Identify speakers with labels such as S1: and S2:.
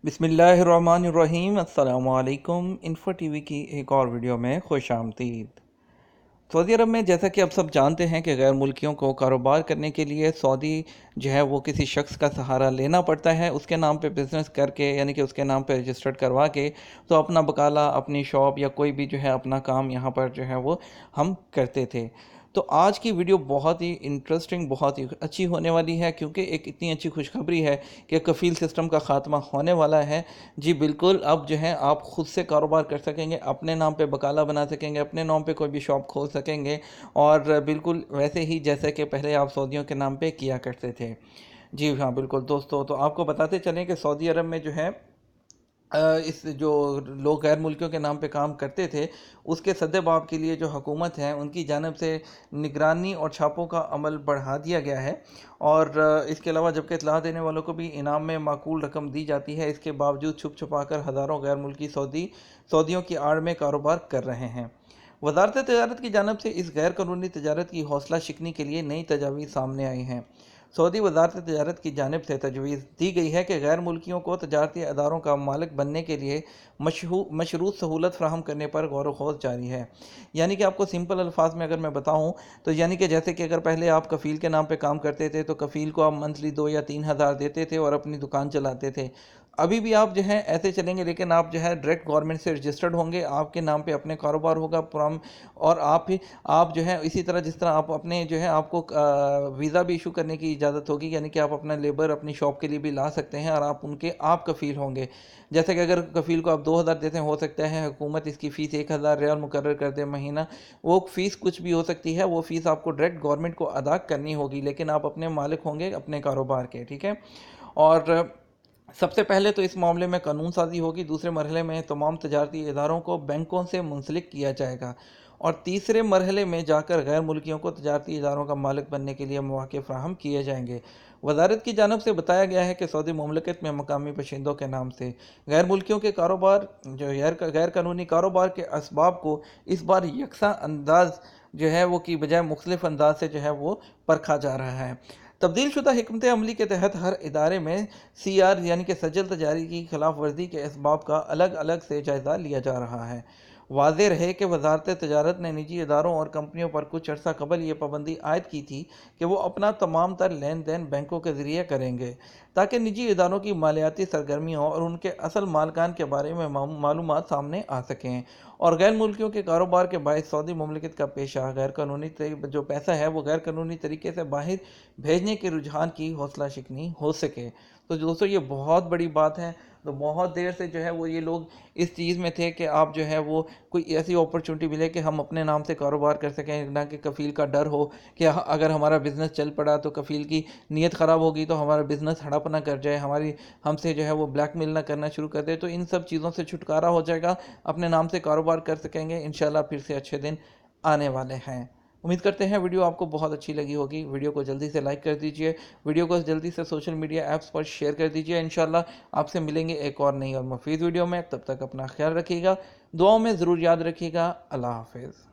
S1: बिस्मिल्लाहिर्रहमानिर्रहीम। अस्सलामु अलैकुम। इन्फो टीवी की एक और वीडियो में खुश आमदीद। सऊदी अरब में जैसा कि आप सब जानते हैं कि गैर मुल्कियों को कारोबार करने के लिए सऊदी जो है वो किसी शख्स का सहारा लेना पड़ता है। उसके नाम पे बिज़नेस करके यानी कि उसके नाम पे रजिस्टर्ड करवा के तो अपना बकाला, अपनी शॉप या कोई भी जो है अपना काम यहाँ पर जो है वो हम करते थे। तो आज की वीडियो बहुत ही इंटरेस्टिंग, बहुत ही अच्छी होने वाली है, क्योंकि एक इतनी अच्छी खुशखबरी है कि कफ़ील सिस्टम का ख़ात्मा होने वाला है। जी बिल्कुल, अब जो है आप ख़ुद से कारोबार कर सकेंगे, अपने नाम पे बकाला बना सकेंगे, अपने नाम पे कोई भी शॉप खोल सकेंगे, और बिल्कुल वैसे ही जैसे कि पहले आप सऊदियों के नाम पे किया करते थे। जी हाँ बिल्कुल दोस्तों, तो आपको बताते चलें कि सऊदी अरब में जो है इस जो लोग गैर मुल्कियों के नाम पे काम करते थे, उसके सद्देबाब के लिए जो हुकूमत है उनकी जानिब से निगरानी और छापों का अमल बढ़ा दिया गया है। और इसके अलावा जबकि इत्तला देने वालों को भी इनाम में माकूल रकम दी जाती है, इसके बावजूद छुप छुपा कर हज़ारों गैर मुल्की सऊदियों की आड़ में कारोबार कर रहे हैं। वजारत तजारत की जानब से इस गैर कानूनी तजारत की हौसला शिकनी के लिए नई तजावीज़ सामने आई हैं। सऊदी वजारत तजारत की जानिब से तजवीज़ दी गई है कि गैर मुल्कियों को तजारती अदारों का मालिक बनने के लिए मशरूत सहूलत फ़राहम करने पर गौर व ख़ौज़ जारी है। यानी कि आपको सिंपल अल्फाज में अगर मैं बताऊँ तो यानी कि जैसे कि अगर पहले आप कफ़ील के नाम पे काम करते थे तो कफ़ील को आप मंथली 2 या 3 हज़ार देते थे और अपनी दुकान चलाते थे। अभी भी आप जो है ऐसे चलेंगे, लेकिन आप जो है डायरेक्ट गवर्नमेंट से रजिस्टर्ड होंगे, आपके नाम पे अपने कारोबार होगा पुराम, और आप जो है इसी तरह जिस तरह आप अपने जो है आपको वीज़ा भी इशू करने की इजाज़त होगी, यानी कि आप अपना लेबर अपनी शॉप के लिए भी ला सकते हैं और आप कफ़ील होंगे। जैसे कि अगर कफ़ील को आप 2 हज़ार देते हैं, हो सकता है हुकूमत इसकी फ़ीस 1 हज़ार रियाल मुकर्रर कर दे महीना। वो फ़ीस कुछ भी हो सकती है, वो फ़ीस आपको डायरेक्ट गवर्नमेंट को अदा करनी होगी, लेकिन आप अपने मालिक होंगे अपने कारोबार के, ठीक है। और सबसे पहले तो इस मामले में कानून साजी होगी, दूसरे मरहले में तमाम तजारती इदारों को बैंकों से मुंसलिक किया जाएगा, और तीसरे मरहले में जाकर गैर मुल्कियों को तजारती इदारों का मालिक बनने के लिए मौके फ्राहम किए जाएंगे। वजारत की जानब से बताया गया है कि सऊदी ममलकत में मकामी बशिंदों के नाम से गैर मुल्कियों के कारोबार जो गैर कानूनी कारोबार के असबाब को इस बार यकसा अंदाज जो है वो की बजाय मुख्तलिफ अंदाज से जो है वो परखा जा रहा है। तब्दील शुदा हिकमत अमली के तहत हर इदारे में CR यानी कि सजल तजारी की खिलाफ वर्जी के इसबाब का अलग अलग से जायज़ा लिया जा रहा है। वाज़ेह रहे कि वजारत तजारत ने निजी इदारों और कंपनियों पर कुछ अर्सा कबल ये पाबंदी आयद की थी कि वो अपना तमाम तर लेन देन बैंकों के ज़रिए करेंगे, ताकि निजी इदारों की मालियाती सरगर्मियों और उनके असल मालकान के बारे में मालूमात सामने आ सकें। और गैर मुल्कियों के कारोबार के बायस सऊदी ममलिकत का पेशा गैर कानूनी जो पैसा है वो गैर कानूनी तरीके से बाहर भेजने के रुझान की हौसला शिकनी हो सके। तो दोस्तों ये बहुत बड़ी बात है। तो बहुत देर से जो है वो ये लोग इस चीज़ में थे कि आप जो है वो कोई ऐसी अपॉर्चुनिटी मिले कि हम अपने नाम से कारोबार कर सकें, ना कि कफ़ील का डर हो कि अगर हमारा बिज़नेस चल पड़ा तो कफ़ील की नीयत ख़राब होगी तो हमारा बिज़नेस हड़प ना कर जाए, हमसे जो है वो ब्लैकमेल ना करना शुरू कर दे। तो इन सब चीज़ों से छुटकारा हो जाएगा, अपने नाम से कारोबार कर सकेंगे। इंशाल्लाह फिर से अच्छे दिन आने वाले हैं। उम्मीद करते हैं वीडियो आपको बहुत अच्छी लगी होगी। वीडियो को जल्दी से लाइक कर दीजिए, वीडियो को जल्दी से सोशल मीडिया ऐप्स पर शेयर कर दीजिए। इंशाल्लाह आपसे मिलेंगे एक और नई और मुफीद वीडियो में। तब तक अपना ख्याल रखिएगा, दुआओं में ज़रूर याद रखिएगा। अल्लाह हाफिज़।